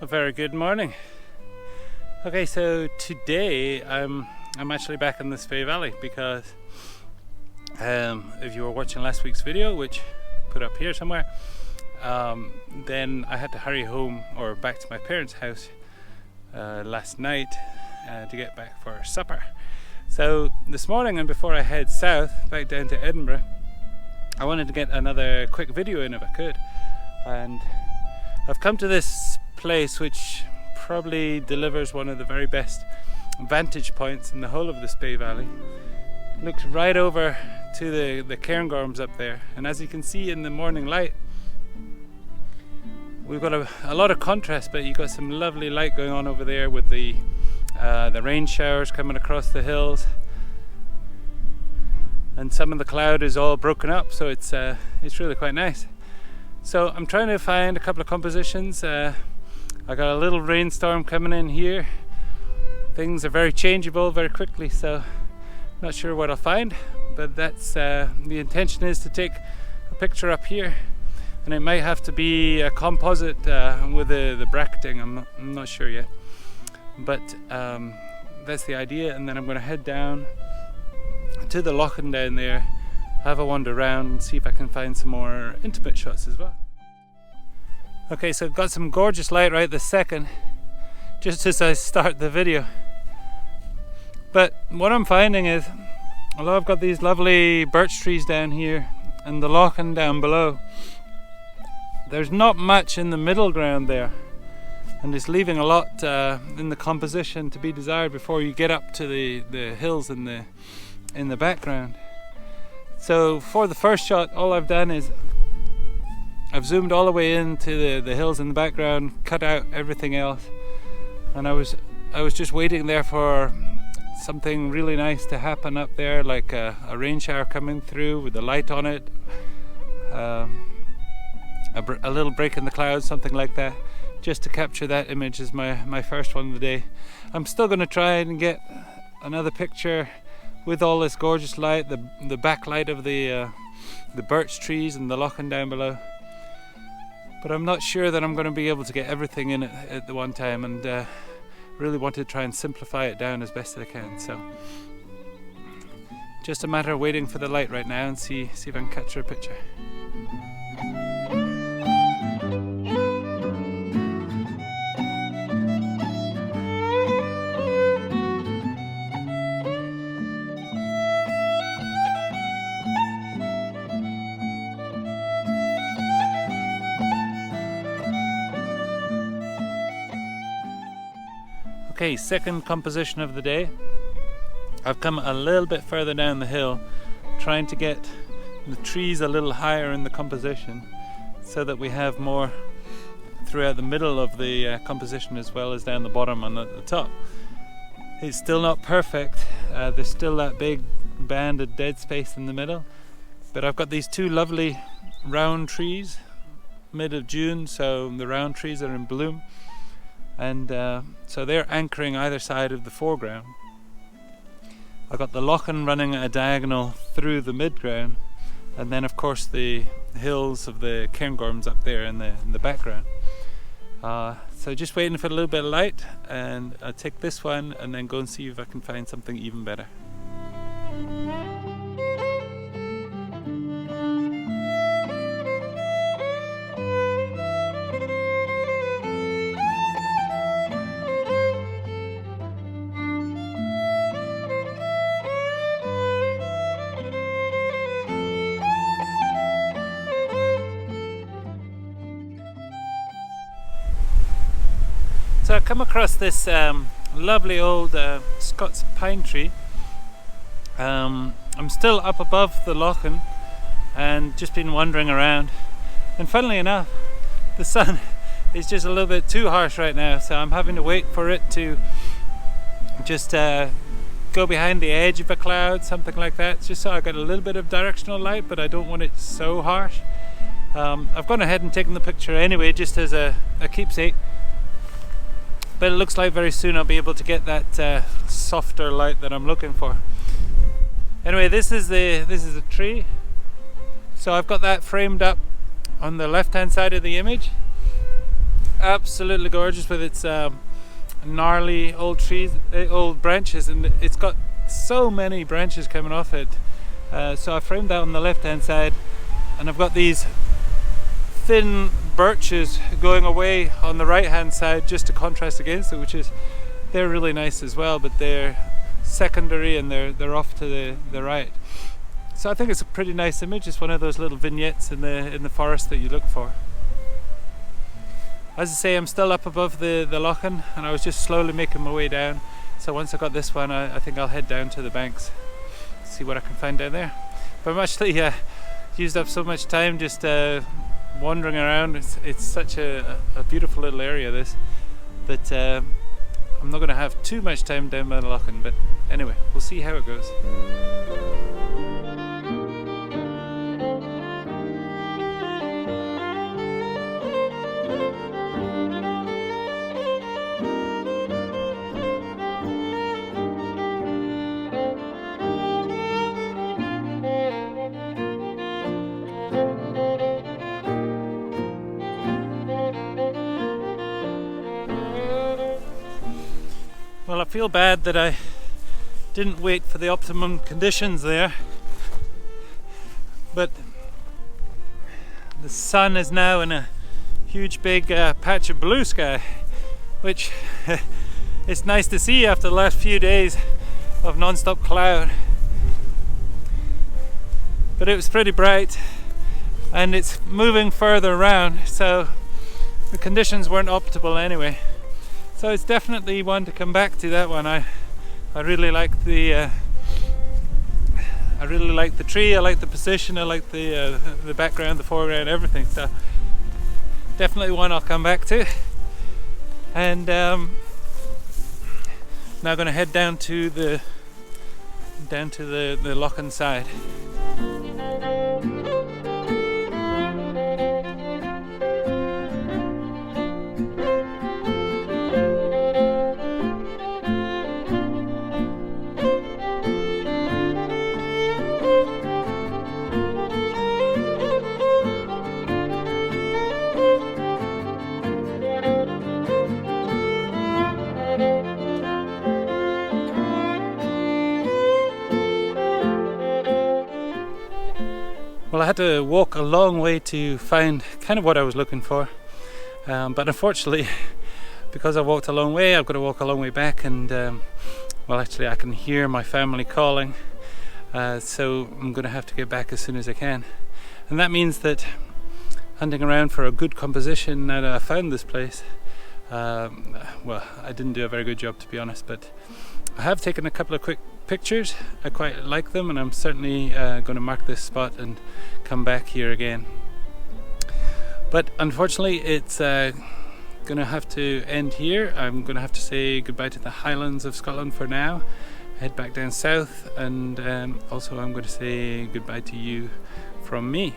A very good morning. Okay, so today I'm actually back in the Spey Valley because if you were watching last week's video, which put up here somewhere, then I had to hurry home or back to my parents' house last night to get back for supper. So this morning, and before I head south back down to Edinburgh, I wanted to get another quick video in if I could, and I've come to this place which probably delivers one of the very best vantage points in the whole of the Spey Valley. Looks right over to the Cairngorms up there, and as you can see in the morning light, we've got a lot of contrast, but you've got some lovely light going on over there with the rain showers coming across the hills, and some of the cloud is all broken up, so it's really quite nice. So I'm trying to find a couple of compositions. I got a little rainstorm coming in here. Things are very changeable very quickly, so not sure what I'll find, but that's the intention is to take a picture up here, and it might have to be a composite with the bracketing. I'm not sure yet, but that's the idea. And then I'm going to head down to the loching down there, have a wander around and see if I can find some more intimate shots as well. Okay, so I've got some gorgeous light right this second, just as I start the video. But what I'm finding is, although I've got these lovely birch trees down here and the loching down below, there's not much in the middle ground there, and it's leaving a lot in the composition to be desired before you get up to the hills in the background. So for the first shot, all I've done is I've zoomed all the way into the hills in the background, cut out everything else, and I was just waiting there for something really nice to happen up there, like a rain shower coming through with the light on it, a little break in the clouds, something like that, just to capture that image as my first one of the day. I'm still going to try and get another picture with all this gorgeous light, the backlight of the birch trees and the loching down below. But I'm not sure that I'm going to be able to get everything in it at the one time, and really want to try and simplify it down as best I can. So just a matter of waiting for the light right now and see if I can capture a picture. Okay, second composition of the day. I've come a little bit further down the hill, trying to get the trees a little higher in the composition so that we have more throughout the middle of the composition as well as down the bottom and at the top. It's still not perfect. There's still that big band of dead space in the middle, but I've got these two lovely round trees, mid of June, so the round trees are in bloom. And so they're anchoring either side of the foreground. I've got the loching running at a diagonal through the midground, and then of course the hills of the Cairngorms up there in the background. So just waiting for a little bit of light, and I'll take this one and then go and see if I can find something even better. So I come across this lovely old Scots Pine tree. I'm still up above the loching and just been wandering around, and funnily enough the sun is just a little bit too harsh right now, so I'm having to wait for it to just go behind the edge of a cloud, something like that, just so I got a little bit of directional light, but I don't want it so harsh. I've gone ahead and taken the picture anyway, just as a keepsake. But it looks like very soon I'll be able to get that softer light that I'm looking for. Anyway, this is a tree. So I've got that framed up on the left hand side of the image, absolutely gorgeous with its gnarly old trees, old branches, and it's got so many branches coming off it. So I framed that on the left hand side, and I've got these thin birches going away on the right hand side just to contrast against it, they're really nice as well, but they're secondary and they're off to the right. So I think it's a pretty nice image. It's one of those little vignettes in the forest that you look for. As I say, I'm still up above the Lochan, and I was just slowly making my way down. So once I got this one, I think I'll head down to the banks, see what I can find down there. But I'm actually used up so much time just wandering around. It's such a beautiful little area, this, that I'm not going to have too much time down by the Lochan. But anyway, we'll see how it goes. Well, I feel bad that I didn't wait for the optimum conditions there, but the sun is now in a huge big patch of blue sky, which it's nice to see after the last few days of non-stop cloud. But it was pretty bright, and it's moving further around, so the conditions weren't optimal anyway. So it's definitely one to come back to, that one. I really like the tree. I like the position. I like the background, the foreground, everything. So definitely one I'll come back to. And now I'm going to head down to the Lochan side. Well, I had to walk a long way to find kind of what I was looking for, but unfortunately, because I walked a long way, I've got to walk a long way back, and well, actually I can hear my family calling, so I'm going to have to get back as soon as I can. And that means that hunting around for a good composition, now that I found this place, well, I didn't do a very good job, to be honest, but I have taken a couple of quick pictures. I quite like them, and I'm certainly going to mark this spot and come back here again. But unfortunately, it's going to have to end here. I'm going to have to say goodbye to the Highlands of Scotland for now, head back down south, and also I'm going to say goodbye to you from me.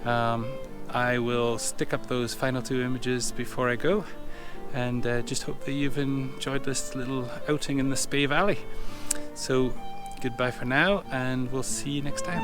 I will stick up those final two images before I go, and just hope that you've enjoyed this little outing in the Spey Valley. So goodbye for now, and we'll see you next time.